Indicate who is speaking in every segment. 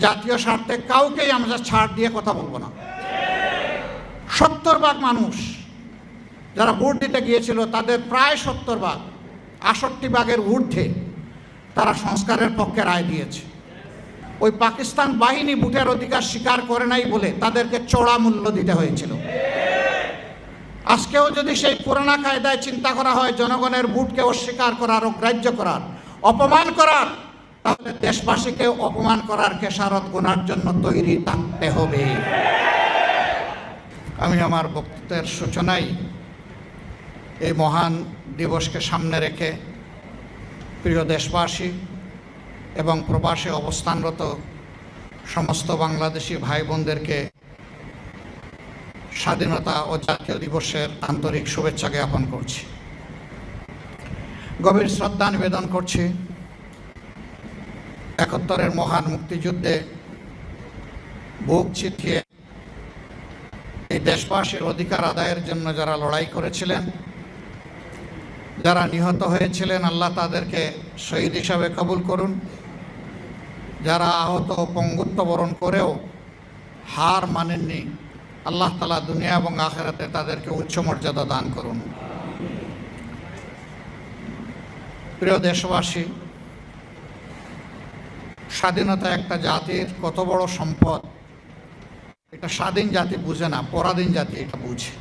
Speaker 1: জাতীয় স্বার্থে কাউকেই আমরা ছাড় দিয়ে কথা বলবো না। 70 ভাগ মানুষ যারা ভোট দিতে গিয়েছিল তাদের প্রায় 70 ভাগ, 68 ভাগের ঊর্ধ্বে তারা সংস্কারের পক্ষে রায় দিয়েছে। ওই পাকিস্তান বাহিনী ভোটের অধিকার স্বীকার করে নাই বলে তাদেরকে চড়া মূল্য দিতে হয়েছিল। আজকেও যদি সেই পুরানা কায়দায় চিন্তা করা হয় জনগণের ভোটকে অস্বীকার করার, অগ্রাহ্য করার, অপমান করার, তাহলে দেশবাসীকে অপমান করার খেসারত গোনার জন্য তৈরি থাকতে হবে। আমি আমার বক্তব্যের সূচনায় এই মহান দিবসকে সামনে রেখে প্রিয় দেশবাসী এবং প্রবাসে অবস্থানরত সমস্ত বাংলাদেশি ভাই বোনদেরকে স্বাধীনতা ও জাতীয় দিবসের আন্তরিক শুভেচ্ছা জ্ঞাপন করছি। গভীর শ্রদ্ধা নিবেদন করছি 71-এর মহান মুক্তিযুদ্ধে বুক চিতিয়ে এই দেশবাসীর অধিকার আদায়ের জন্য যারা লড়াই করেছিলেন, যারা নিহত হয়েছিলেন, আল্লাহ তাদেরকে শহীদ হিসাবে কবুল করুন। যারা আহত পঙ্গুত্ব বরণ করেও হার মানেননি, আল্লাহ তাআলা দুনিয়া এবং আখিরাতে তাদেরকে উচ্চ মর্যাদা দান করুন। প্রিয় দেশবাসী, স্বাধীনতা একটা জাতির কত বড় সম্পদ, এটা স্বাধীন জাতি বুঝে না, পরাধীন জাতি এটা বুঝে।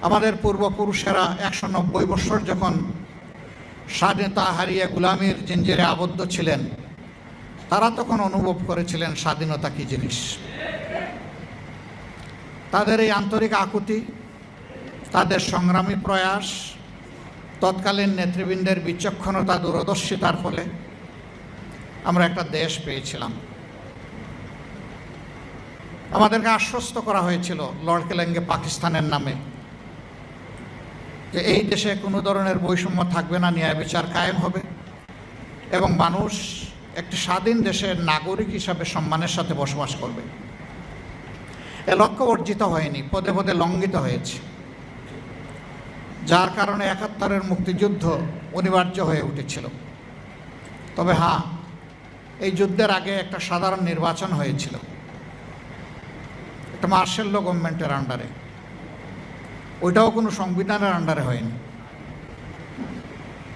Speaker 1: আমাদের পূর্বপুরুষেরা 190 বছর যখন স্বাধীনতা হারিয়ে গোলামির জিঞ্জিরে আবদ্ধ ছিলেন, তারা তখন অনুভব করেছিলেন স্বাধীনতা কী জিনিস। তাদের এই আন্তরিক আকুতি, তাদের সংগ্রামী প্রয়াস, তৎকালীন নেতৃবৃন্দের বিচক্ষণতা, দূরদর্শিতার ফলে আমরা একটা দেশ পেয়েছিলাম। আমাদেরকে আশ্বস্ত করা হয়েছিল লড়কেলেঙ্গে পাকিস্তানের নামে যে এই দেশে কোনো ধরনের বৈষম্য থাকবে না, ন্যায় বিচার কায়েম হবে এবং মানুষ একটি স্বাধীন দেশের নাগরিক হিসাবে সম্মানের সাথে বসবাস করবে। এ লক্ষ্য অর্জিত হয়নি, পদে পদে লঙ্ঘিত হয়েছে, যার কারণে 71-এর মুক্তিযুদ্ধ অনিবার্য হয়ে উঠেছিল। তবে হ্যাঁ, এই যুদ্ধের আগে একটা সাধারণ নির্বাচন হয়েছিল, একটা মার্শাল ল গভর্নমেন্টের আন্ডারে। ওইটাও কোনো সংবিধানের আন্ডারে হয়নি।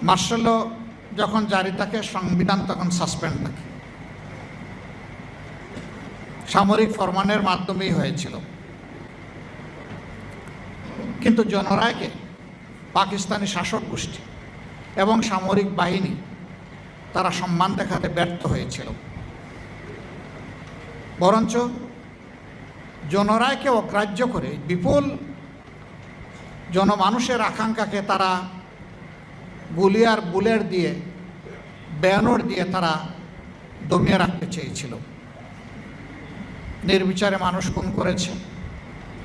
Speaker 1: মার্শাল ল যখন জারি থাকে, সংবিধান তখন সাসপেন্ড থাকে। সামরিক ফরমানের মাধ্যমেই হয়েছিল। কিন্তু জনরায়কে পাকিস্তানি শাসক গোষ্ঠী এবং সামরিক বাহিনী তারা সম্মান দেখাতে ব্যর্থ হয়েছিল। বরঞ্চ জনরায়কে অগ্রাহ্য করে বিপুল জনমানুষের আকাঙ্ক্ষাকে তারা গুলি আর বুলেট দিয়ে, ব্যানর দিয়ে তারা দমিয়ে রাখতে চেয়েছিল। নির্বিচারে মানুষ খুন করেছে,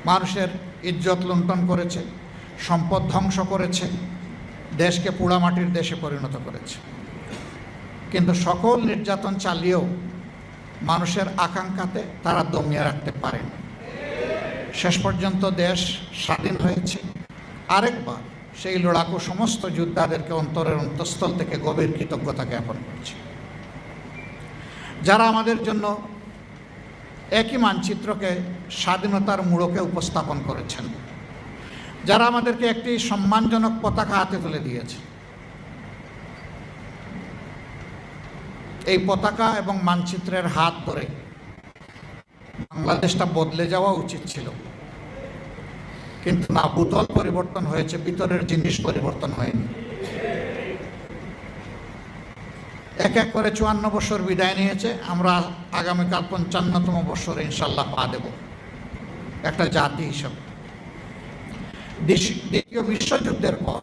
Speaker 1: মানুষের ইজ্জত লুণ্ঠন করেছে, সম্পদ ধ্বংস করেছে, দেশকে পোড়ামাটির দেশে পরিণত করেছে। কিন্তু সকল নির্যাতন চালিয়েও মানুষের আকাঙ্ক্ষাতে তারা দমিয়ে রাখতে পারেনি। শেষ পর্যন্ত দেশ স্বাধীন হয়েছে। আরেকবার সেই লড়াকু সমস্ত যোদ্ধাদেরকে অন্তরের অন্তঃস্থল থেকে গভীর কৃতজ্ঞতা জ্ঞাপন করছে, যারা আমাদের জন্য একই মানচিত্রকে স্বাধীনতার মূঢ়কে উপস্থাপন করেছেন, যারা আমাদেরকে একটি সম্মানজনক পতাকা হাতে তুলে দিয়েছে। এই পতাকা এবং মানচিত্রের হাত ধরে বাংলাদেশটা বদলে যাওয়া উচিত ছিল, কিন্তু না, ভূতল পরিবর্তন হয়েছে, ভিতরের জিনিস পরিবর্তন হয়নি। এক এক করে 54 বছর বিদায় নিয়েছে। আমরা আগামীকাল 55তম বছরে ইনশাল্লাহ পা দেব একটা জাতি হিসাবে। দ্বিতীয় বিশ্বযুদ্ধের পর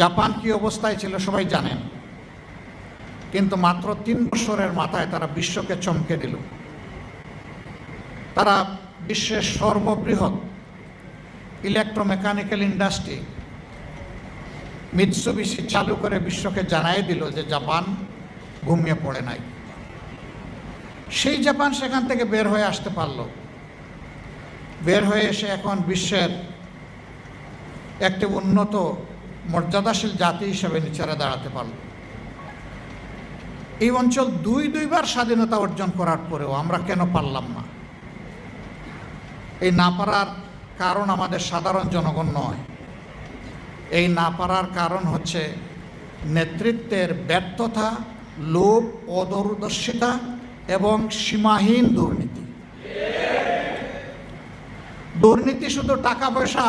Speaker 1: জাপান কি অবস্থায় ছিল সবাই জানেন, কিন্তু মাত্র 3 বছরের মাথায় তারা বিশ্বকে চমকে দিল। তারা বিশ্বের সর্ববৃহৎ ইলেকট্রোমেকানিক্যাল ইন্ডাস্ট্রি মিৎসুবিশি চালু করে বিশ্বকে জানাই দিল যে জাপান ঘুমিয়ে পড়ে নাই। সেই জাপান সেখান থেকে বের হয়ে আসতে পারল, বের হয়ে এসে এখন বিশ্বের একটি উন্নত মর্যাদাশীল জাতি হিসেবে নিচেরা দাঁড়াতে পারল। এই অঞ্চল দুইবার স্বাধীনতা অর্জন করার পরেও আমরা কেন পারলাম না? এই না পারার কারণ আমাদের সাধারণ জনগণ নয়। এই না পারার কারণ হচ্ছে নেতৃত্বের ব্যর্থতা, লোভ, অদূরদর্শিতা এবং সীমাহীন দুর্নীতি। দুর্নীতি শুধু টাকা পয়সা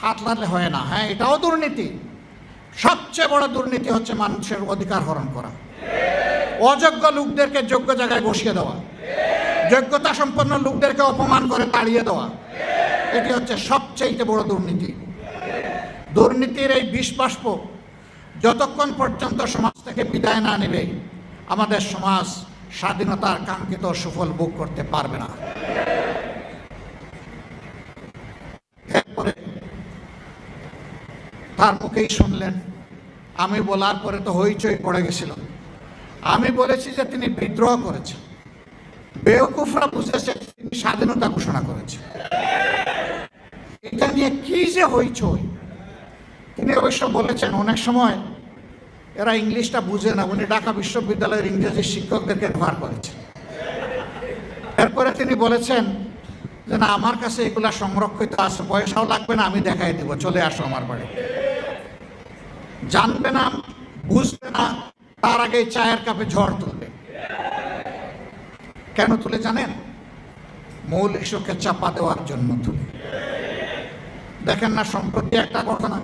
Speaker 1: হাত লাগলে হয় না, হ্যাঁ এটাও দুর্নীতি। সবচেয়ে বড় দুর্নীতি হচ্ছে মানুষের অধিকার হরণ করা, অযোগ্য লোকদেরকে যোগ্য জায়গায় বসিয়ে দেওয়া, যোগ্যতা সম্পন্ন লোকদেরকে অপমান করে তাড়িয়ে দেওয়া, এটি হচ্ছে সবচেয়ে বড় দুর্নীতি। দুর্নীতির এই বিষবাষ্প যতক্ষণ পর্যন্ত সমাজ থেকে বিদায় না নেবে, আমাদের সমাজ স্বাধীনতার কাঙ্ক্ষিত সুফল ভোগ করতে পারবে না। এরপরে তার মুখেই শুনলেন, আমি বলার পরে তো হইচই পড়ে গেছিল। আমি বলেছি যে তিনি বিদ্রোহ করেছেন, বেওকুফরা বুঝেছে তিনি স্বাধীনতা ঘোষণা করেছেন। এটা নিয়ে কি যে হইচই। তিনি অবশ্য বলেছেন অনেক সময় এরা ইংলিশটা বুঝে না, উনি ঢাকা বিশ্ববিদ্যালয়ের ইংরেজি শিক্ষকদেরকে ব্যবহার করেছেন। এরপরে তিনি বলেছেন যে না, আমার কাছে এগুলা সংরক্ষিত আছে, পয়সাও লাগবে না, আমি দেখাই দেব, চলে আসো আমার বাড়ি। জানবে না, বুঝবে না, তার আগে চায়ের কাপে ঝড় তুলবে। কেন তুলে জানেন? মূল ইস্যুকে চাপা দেওয়ার জন্য তুলে। দেখেন না, সম্প্রতি একটা ঘটনা,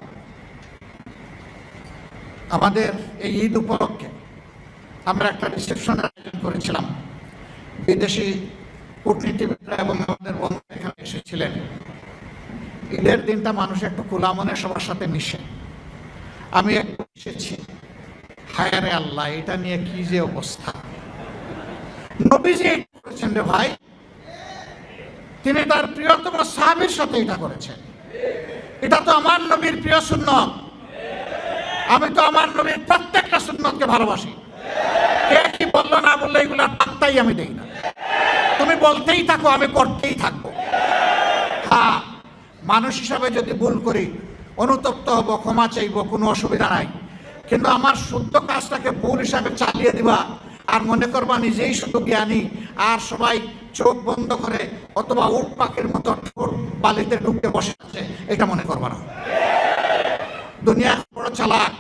Speaker 1: আমাদের এই ঈদ উপলক্ষে আমরা একটা রিসেপশনের আয়োজন করেছিলাম। বিদেশি কূটনীতিবিদরা এবং আমাদের বন্ধু এখানে এসেছিলেন। ঈদের দিনটা মানুষ একটু খোলা মনে সবার সাথে মিশে। আমি একটু মিশেছি, হায় রে আল্লাহ, এটা নিয়ে কি যে অবস্থা। নবীজি করেছেন রে ভাই, তিনি তার প্রিয়তম সাহাবীর সাথে এটা করেছেন। এটা তো আমার নবীর প্রিয় সুন্নত। আমি তো আমার নবীর প্রত্যেকটা সুন্নতকে ভালোবাসি। কে কি বললো না বললো এগুলো পাত্তাই আমি দেই না। তুমি বলতেই থাকো, আমি করতেই থাকবো। হ্যাঁ, মানুষ হিসাবে যদি ভুল করি অনুতপ্ত হব, ক্ষমা চাইব, কোনো অসুবিধা নাই। কিন্তু আমার শুদ্ধ কাজটাকে ভুল হিসাবে চালিয়ে দিবা আর মনে করবা নিজেই শুধু জ্ঞানী, আর সবাই চোখ বন্ধ করে অথবা উট পাখির মতো ঠোঁট বালিতে ঢুকতে বসে আছে, এটা মনে করবা না। দুনিয়া বড় চালাক।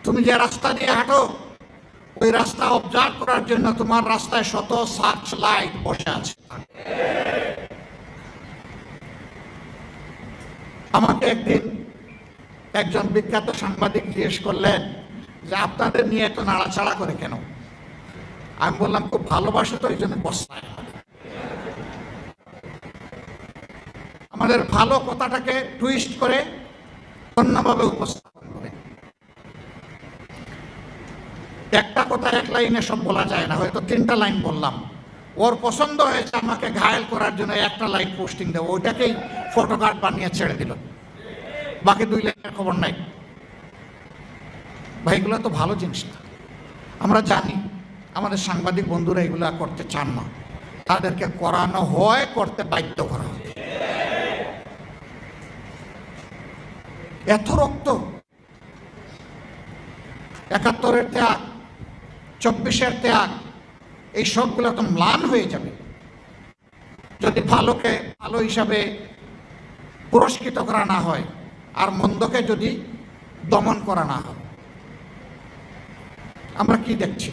Speaker 1: তুমি যে রাস্তা দিয়ে হাঁটো, ওই রাস্তা অবজার্ভ করার জন্য তোমার রাস্তায় শত সার্চ লাইট বসে আছে। আমাকে একদিন একজন বিখ্যাত সাংবাদিক জিজ্ঞেস করলেন যে আপনাদের নিয়ে এত নাড়াচাড়া করে কেন? আমি বললাম খুব ভালোবাসে তো, এই জন্য বস্তায় আমাদের ভালো কথাটাকে টুইস্ট করে অন্যভাবে উপস্থাপন করে। একটা কথা এক লাইনে সব বলা যায় না, হয়তো 3টা লাইন বললাম। ওর পছন্দ হয়েছে আমাকে ঘায়েল করার জন্য একটা লাইন পোস্টিং দেবো, ওইটাকেই ফটোকার্ড বানিয়ে ছেড়ে দিল, বাকি 2 লাইনের খবর নাই। ভাই, এগুলো তো ভালো জিনিস না। আমরা জানি আমাদের সাংবাদিক বন্ধুরা এগুলো করতে চান না, তাদেরকে করানো হয়, করতে বাধ্য করা হয়। এত রক্ত, 71-এর ত্যাগ, 24-এর ত্যাগ, এই সবগুলো তো ম্লান হয়ে যাবে যদি ভালোকে ভালো হিসাবে পুরস্কৃত করা না হয় আর মন্দকে যদি দমন করা না হয়। আমরা কি দেখছি?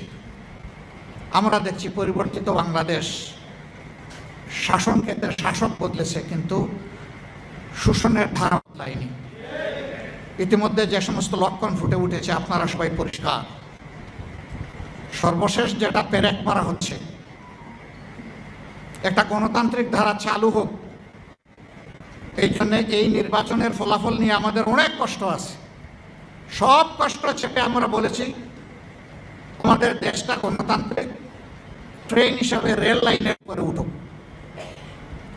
Speaker 1: আমরা দেখছি পরিবর্তিত বাংলাদেশ। শাসন ক্ষেত্রে শাসক বদলেছে, কিন্তু শোষণের ধারা বদলায়নি। ইতিমধ্যে যে সমস্ত লক্ষণ ফুটে উঠেছে আপনারা সবাই পরিষ্কার। সর্বশেষ যেটা পেরেক মারা হচ্ছে, একটা গণতান্ত্রিক ধারা চালু হোক, এই জন্য এই নির্বাচনের ফলাফল নিয়ে আমাদের অনেক কষ্ট আছে। সব কষ্ট চেপে আমরা বলেছি আমাদের দেশটা গণতান্ত্রিক ট্রেন হিসাবে রেল লাইনের উপরে উঠুক,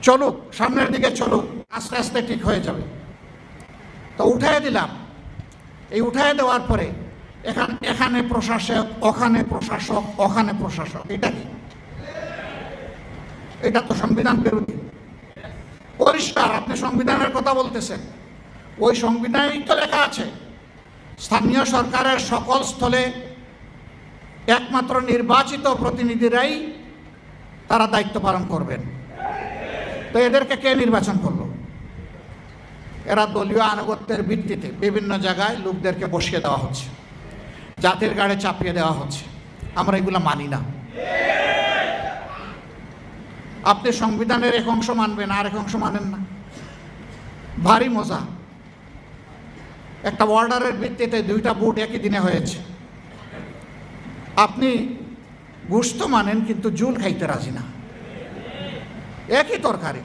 Speaker 1: চলুক, সামনের দিকে চলুক, আস্তে আস্তে ঠিক হয়ে যাবে। তো উঠাই দিলাম। এই উঠাই দেওয়ার পরে এখানে প্রশাসক, ওখানে প্রশাসক, ওখানে প্রশাসক, এটা কি? এটা তো সংবিধান বিরোধী। পরিষ্কার আপনি সংবিধানের কথা বলতেছেন, ওই সংবিধানেই তো লেখা আছে স্থানীয় সরকারের সকল স্থলে একমাত্র নির্বাচিত প্রতিনিধিরাই তারা দায়িত্ব পালন করবেন। তো এদেরকে কে নির্বাচন করলো? এরা দলীয় আনুগত্যের ভিত্তিতে বিভিন্ন জায়গায় লোকদেরকে বসিয়ে দেওয়া হচ্ছে, জাতির গাড়ে চাপিয়ে দেওয়া হচ্ছে। আমরা এগুলো মানি না। আপনি সংবিধানের এক অংশ মানবেন, আর এক অংশ মানেন না। ভারী মজা। একটা অর্ডারের ভিত্তিতে দুইটা ভোট একই দিনে হয়েছে। আপনি গোশত মানেন কিন্তু জুল খাইতে রাজি না। একই তরকারি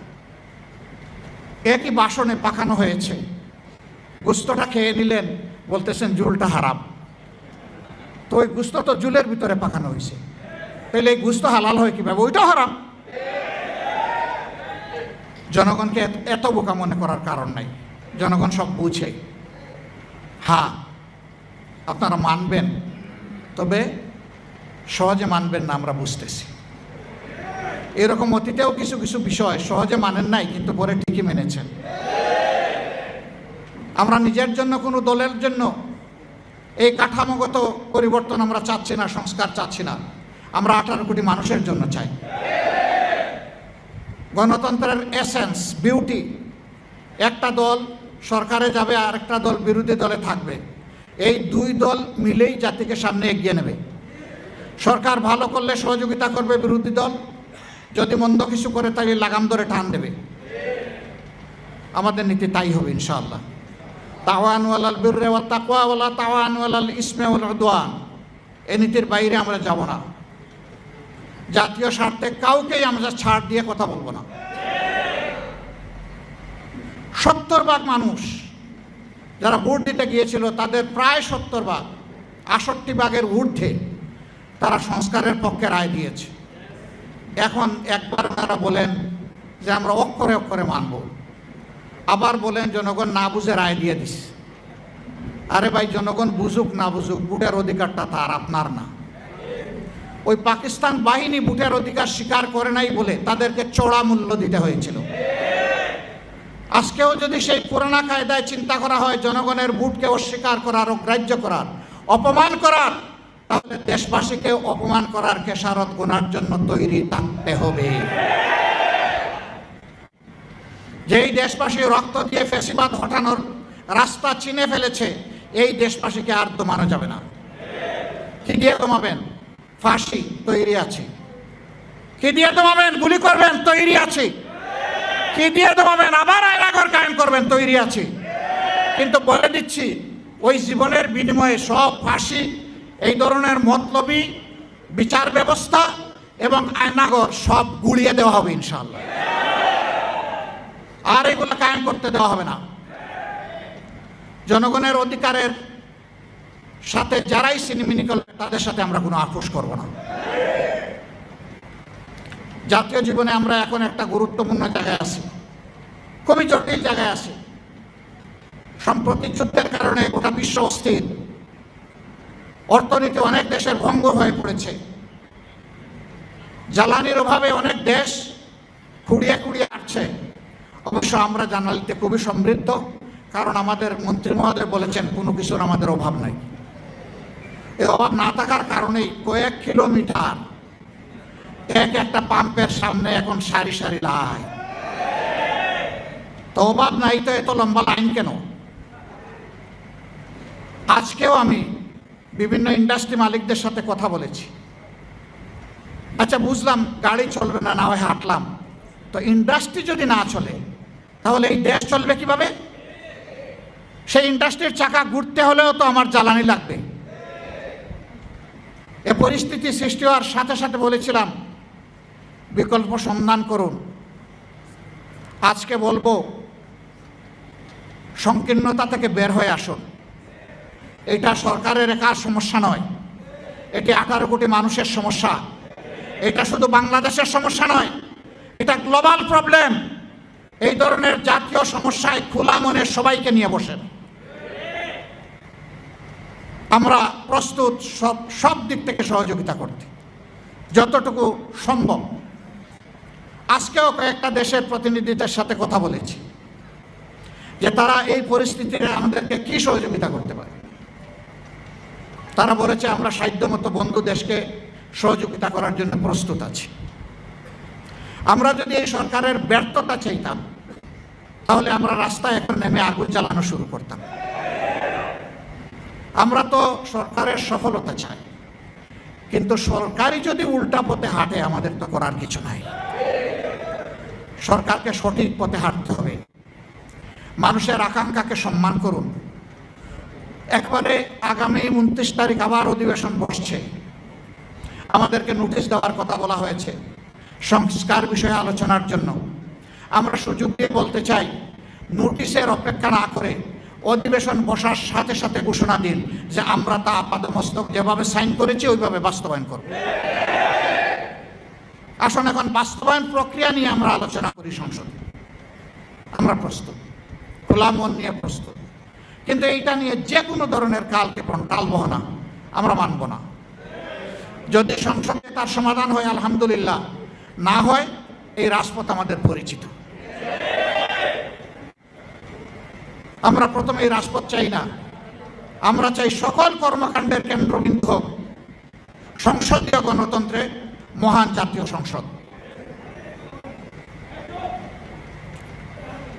Speaker 1: একই বাসনে পাকানো হয়েছে, গোশতটা খেয়ে নিলেন, বলতেছেন জুলটা হারাম। তো ওই গোশত তো জুলের ভিতরে পাকানো হয়েছে, তাহলে এই গোশত হালাল হয় কিভাবে? ওইটাও হারাম। জনগণকে এত বোকা মনে করার কারণ নাই, জনগণ সব বুঝে। হ্যাঁ, আপনারা মানবেন, তবে সহজে মানবেন না, আমরা বুঝতেছি। এরকম অতীতেও কিছু কিছু বিষয় সহজে মানেন নাই, কিন্তু পরে ঠিকই মেনেছেন। আমরা নিজের জন্য, কোনো দলের জন্য এই কাঠামোগত পরিবর্তন আমরা চাচ্ছি না, সংস্কার চাচ্ছি না। আমরা 18 কোটি মানুষের জন্য চাই। গণতন্ত্রের এসেন্স, বিউটি, একটা দল সরকারে যাবে আর একটা দল বিরোধী দলে থাকবে, এই দুই দল মিলেই জাতিকে সামনে এগিয়ে নেবে। সরকার ভালো করলে সহযোগিতা করবে বিরোধী দল, যদি মন্দ কিছু করে তাহলে লাগাম ধরে টান দেবে। আমাদের নীতি তাই হবে ইনশাআল্লাহ। তাওয়ানু আলাল বিররি ওয়াত তাকওয়া ওয়ালা তাওয়ানু আলাল ইসমি ওয়াল উদওয়ান। এই নীতির বাইরে আমরা যাব না। জাতীয় স্বার্থে কাউকেই আমরা ছাড় দিয়ে কথা বলবো না। 70% মানুষ যারা ভোট দিতে গিয়েছিল, তাদের প্রায় 70%, 68% ঊর্ধ্বে তারা সংস্কারের পক্ষে রায় দিয়েছে। এখন একবার তারা বলেন যে আমরা অক্ষরে অক্ষরে মানব, আবার বলেন জনগণ না বুঝে রায় দিয়ে দিস। আরে ভাই, জনগণ বুঝুক না বুঝুক, ভোটের অধিকারটা তার, আপনার না। ওই পাকিস্তান বাহিনী ভোটের অধিকার স্বীকার করে নাই বলে তাদেরকে চড়া মূল্য দিতে হয়েছিল। আজকেও যদি সেই পুরানা কায়দায় চিন্তা করা হয় জনগণের ভোটকে অস্বীকার করার, অগ্রাহ্য করার, অপমান করার, তাহলে দেশবাসীকে অপমান করার খেসারত গোনার জন্য তৈরি থাকতে হবে। যেই দেশবাসী রক্ত দিয়ে ফ্যাসিবাদ হটানোর রাস্তা চিনে ফেলেছে, এই দেশবাসীকে আর দমানো যাবে না। কি দিয়ে দমাবেন? ফাঁসি, তৈরি আছে। কি দিয়ে দমাবেন? গুলি করবেন, তৈরি আছে। কি দিয়ে দমাবেন? আবার আয়নাঘর কায়েম করবেন, তৈরি আছে। কিন্তু বলে দিচ্ছি, ওই জীবনের বিনিময়ে সব ফাঁসি, এই ধরনের মতলবী বিচার ব্যবস্থা এবং আয়নাঘর সব গুড়িয়ে দেওয়া হবে ইনশাআল্লাহ। আর এগুলো কায়েম করতে দেওয়া হবে না। জনগণের অধিকারের সাথে যারাই সিনেমিনি করবে, তাদের সাথে আমরা কোনো আপোষ করব না। জাতীয় জীবনে আমরা এখন একটা গুরুত্বপূর্ণ জায়গায় আছি, খুবই জটিল জায়গায় আছি। সম্প্রতি যুদ্ধের কারণে গোটা বিশ্ব অস্থির, অর্থনীতি অনেক দেশের ভঙ্গ হয়ে পড়েছে। জ্বালানির অভাবে অনেক দেশ খুঁড়িয়ে খুঁড়িয়ে আসছে। অবশ্য আমরা জ্বালানিতে খুবই সমৃদ্ধ, কারণ আমাদের মন্ত্রী মহোদয় বলেছেন কোনো কিছুর আমাদের অভাব নাই। এই অভাব না থাকার কারণেই কয়েক কিলোমিটার একটা পাম্পের সামনে এখন সারি সারি লাইন। তো অভাব নাই তো এত লম্বা লাইন কেন? আজকেও আমি বিভিন্ন ইন্ডাস্ট্রি মালিকদের সাথে কথা বলেছি। আচ্ছা, বুঝলাম গাড়ি চলবে না, না হয় হাঁটলাম। তো ইন্ডাস্ট্রি যদি না চলে, তাহলে এই দেশ চলবে কিভাবে? সেই ইন্ডাস্ট্রির চাকা ঘুরতে হলেও তো আমার জ্বালানি লাগবে। এ পরিস্থিতি সৃষ্টি হওয়ার সাথে সাথে বলেছিলাম বিকল্প সন্ধান করুন। আজকে বলবো সংকীর্ণতা থেকে বের হয়ে আসুন। এটা সরকারের একার সমস্যা নয়, এটি 18 কোটি মানুষের সমস্যা। এটা শুধু বাংলাদেশের সমস্যা নয়, এটা গ্লোবাল প্রবলেম। এই ধরনের জাতীয় সমস্যায় খোলা মনে সবাইকে নিয়ে বসেন। আমরা প্রস্তুত সব দিক থেকে সহযোগিতা করতে, যতটুকু সম্ভব। আজকেও কয়েকটা দেশের প্রতিনিধিদের সাথে কথা বলেছি যে তারা এই পরিস্থিতিতে আমাদেরকে কি সহযোগিতা করতে পারে। তারা বলেছে আমরা সাধ্যমতো বন্ধু দেশকে সহযোগিতা করার জন্য প্রস্তুত আছি। আমরা যদি এই সরকারের ব্যর্থতা চাইতাম, তাহলে আমরা রাস্তায় এখন নেমে আগুন জ্বালানো শুরু করতাম। আমরা তো সরকারের সফলতা চাই, কিন্তু সরকারই যদি উল্টা পথে হাঁটে, আমাদের তো করার কিছু নাই। সরকারকে সঠিক পথে হাঁটতে হবে। মানুষের আকাঙ্ক্ষাকে সম্মান করুন। একবারে আগামী 29 তারিখ আবার অধিবেশন বসছে, আমাদেরকে নোটিশ দেওয়ার কথা বলা হয়েছে সংস্কার বিষয়ে আলোচনার জন্য। আমরা সুযোগ দিয়ে বলতে চাই, নোটিশের অপেক্ষা না করে অধিবেশন বসার সাথে সাথে ঘোষণা দিন যে আমরা তা আপাদমস্তক যেভাবে সাইন করেছি ওইভাবে বাস্তবায়ন করব। আসুন এখন বাস্তবায়ন প্রক্রিয়া নিয়ে আমরা আলোচনা করি সংসদে। আমরা প্রস্তুত, খোলা মন নিয়ে প্রস্তুত, কিন্তু এইটা নিয়ে যে কোনো ধরনের কালক্ষেপণ, টালবাহানা আমরা মানব না। যদি সংসদে তার সমাধান হয় আলহামদুলিল্লাহ, না হয় এই রাজপথ আমাদের পরিচিত। আমরা প্রথমে এই রাজপথ চাই না, আমরা চাই সকল কর্মকাণ্ডের কেন্দ্রবিন্দু হোক সংসদীয় গণতন্ত্রে মহান জাতীয় সংসদ।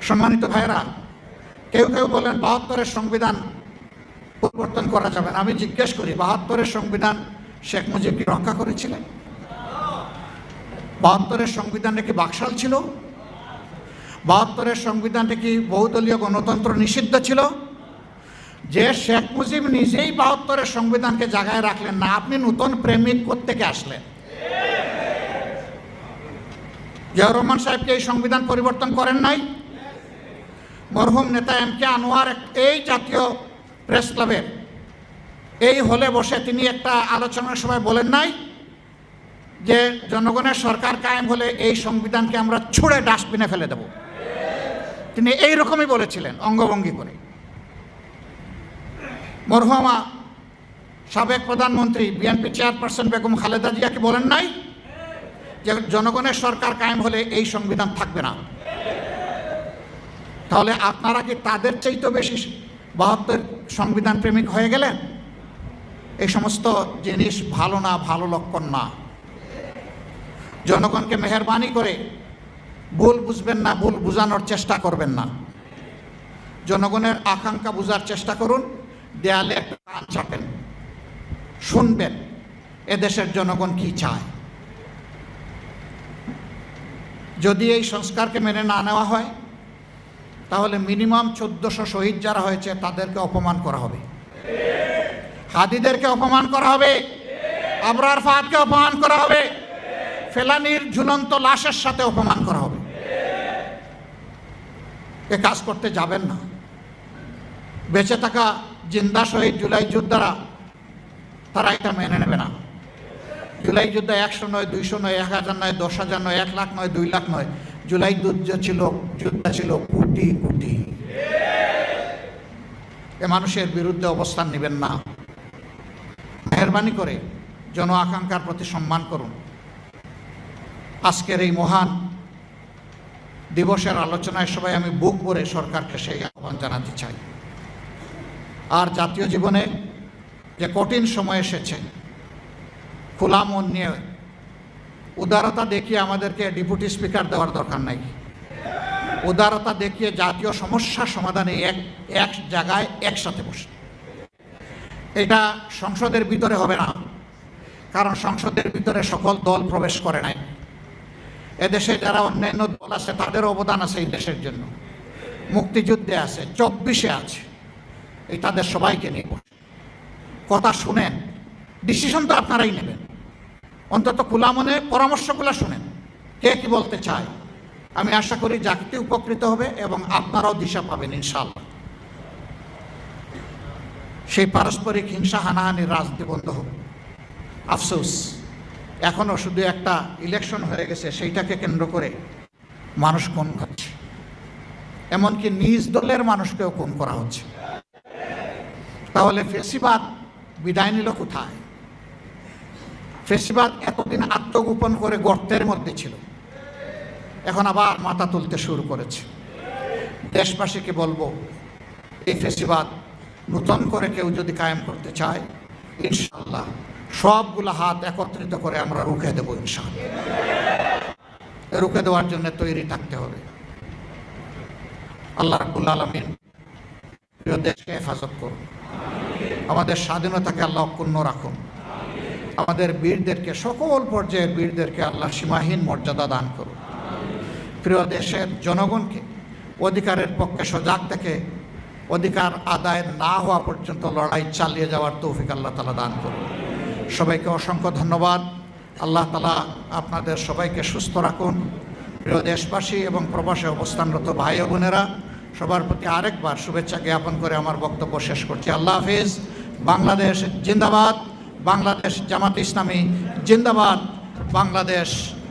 Speaker 1: সম্মানিত ভাইরা, কেউ কেউ বলেন 72-এর সংবিধান পরিবর্তন করা যাবে না। আমি জিজ্ঞেস করি, 72-এর সংবিধান শেখ মুজিব কি রক্ষা করেছিলেন? 72-এর সংবিধানটা কি বাকশাল ছিল? 72-এর সংবিধানটা কি বহুদলীয় গণতন্ত্র নিষিদ্ধ ছিল? যে শেখ মুজিব নিজেই 72-এর সংবিধানকে জায়গায় রাখলেন না, আপনি নতুন প্রেমিক কোত্থেকে আসলেন? জিয়াউর রহমান সাহেবকে এই সংবিধান পরিবর্তন করেন নাই? মরহুম নেতা এম.কে. আনোয়ার এই জাতীয় প্রেস ক্লাবের এই হলে বসে তিনি একটা আলোচনার সময় বলেন নাই যে জনগণের সরকার কায়েম হলে এই সংবিধানকে আমরা ছুঁড়ে ডাস্টবিনে ফেলে দেব? তিনি এই রকমই বলেছিলেন অঙ্গভঙ্গি করে। মরহুমা সাবেক প্রধানমন্ত্রী বিএনপি চেয়ারপারসন বেগম খালেদা জিয়াকে বলেন নাই যে জনগণের সরকার কায়েম হলে এই সংবিধান থাকবে না? তাহলে আপনারা কি তাদের চাইতে বেশি 72 সংবিধান প্রেমিক হয়ে গেলেন? এই সমস্ত জিনিস ভালো না, ভালো লক্ষণ না। জনগণকে মেহেরবানি করে ভুল বুঝবেন না, ভুল বুঝানোর চেষ্টা করবেন না। জনগণের আকাঙ্ক্ষা বুঝার চেষ্টা করুন, দেয়ালে একটা কান চাপেন, শুনবেন এদেশের জনগণ কি চায়। যদি এই সংস্কারকে মেনে না নেওয়া হয়, তাহলে মিনিমাম 1400 শহীদ যারা হয়েছে তাদেরকে অপমান করা হবে, হাদিদেরকে অপমান করা হবে, আবরার ফাহাদকে অপমান করা হবে, ফেলানির ঝুলন্ত লাশের সাথে অপমান করা হবে। এ কাজ করতে যাবেন না। বেঁচে থাকা জিন্দা শহীদ জুলাই যোদ্ধারা তারা এটা মেনে নেবে না। জুলাই যুদ্ধ 100 নয়, 200 নয়, 1000 নয়, 10,000 নয়, 1 লাখ নয়, 2 লাখ নয়, জুলাই যুদ্ধ ছিল কোটি কোটি। এ মানুষের বিরুদ্ধে অবস্থান নেবেন না। মেহেরবানি করে জন আকাঙ্ক্ষার প্রতি সম্মান করুন। আজকের এই মহান দিবসের আলোচনায় সবাই আমি বুক ভরে সরকারকে সেই আহ্বান জানাতে চাই। আর জাতীয় জীবনে যে কঠিন সময় এসেছে, খোলা মন নিয়ে উদারতা দেখিয়ে আমাদেরকে ডেপুটি স্পিকার দেওয়ার দরকার নাই। উদারতা দেখিয়ে জাতীয় সমস্যা সমাধানে এক জায়গায় একসাথে বসে। এটা সংসদের ভিতরে হবে না, কারণ সংসদের ভিতরে সকল দল প্রবেশ করে নাই। এদেশে যারা অন্যান্য দল আছে তাদের অবদান আছে এই দেশের জন্য, মুক্তিযুদ্ধে আছে, 24-এ আছে। এই তাদের সবাইকে নিয়ে বসে কথা শুনেন, ডিসিশন তো আপনারাই নেবেন। অন্তত খোলা মনে পরামর্শগুলো শুনেন, কে কি বলতে চায়। আমি আশা করি জাতি উপকৃত হবে এবং আপনারাও দিশা পাবেন ইনশাআল্লাহ। সেই পারস্পরিক হিংসা হানাহানির রাজনীতি বন্ধ হোক। আফসোস, এখনও শুধু একটা ইলেকশন হয়ে গেছে, সেইটাকে কেন্দ্র করে মানুষ খুন করছে, এমনকি নিজ দলের মানুষকেও খুন করা হচ্ছে। তাহলে ফেসিবাদ বিদায় নিল কোথায়? ফেসিবাদ এতদিন আত্মগোপন করে গর্তের মধ্যে ছিল, এখন আবার মাথা তুলতে শুরু করেছে। দেশবাসীকে বলবো, এই ফেসিবাদ নতুন করে কেউ যদি কায়েম করতে চায়, ইনশাআল্লাহ সবগুলো হাত একত্রিত করে আমরা রুখে দেবো ইনশাআল্লাহ। রুখে দেওয়ার জন্য তৈরি থাকতে হবে। আল্লাহ রাব্বুল আলামিন প্রিয় দেশকে হেফাজত করুন, আমাদের স্বাধীনতাকে আল্লাহ অক্ষুণ্ণ রাখুন, আমাদের বীরদেরকে, সকল পর্যায়ের বীরদেরকে আল্লাহ সীমাহীন মর্যাদা দান করুন। প্রিয় দেশের জনগণকে অধিকারের পক্ষে সজাগ থেকে অধিকার আদায় না হওয়া পর্যন্ত লড়াই চালিয়ে যাওয়ার তৌফিক আল্লাহ তাআলা দান করুন। সবাইকে অসংখ্য ধন্যবাদ। আল্লাহ তাআলা আপনাদের সবাইকে সুস্থ রাখুন। প্রিয় দেশবাসী এবং প্রবাসে অবস্থানরত ভাই ও বোনেরা, সবার প্রতি আরেকবার শুভেচ্ছা জ্ঞাপন করে আমার বক্তব্য শেষ করছি। আল্লাহ হাফিজ। বাংলাদেশ জিন্দাবাদ, বাংলাদেশ জামাত ইসলামী জিন্দাবাদ, বাংলাদেশ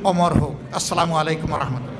Speaker 1: অমর হোক। আসসালামু আলাইকুম ওয়া রাহমাতুল্লাহ।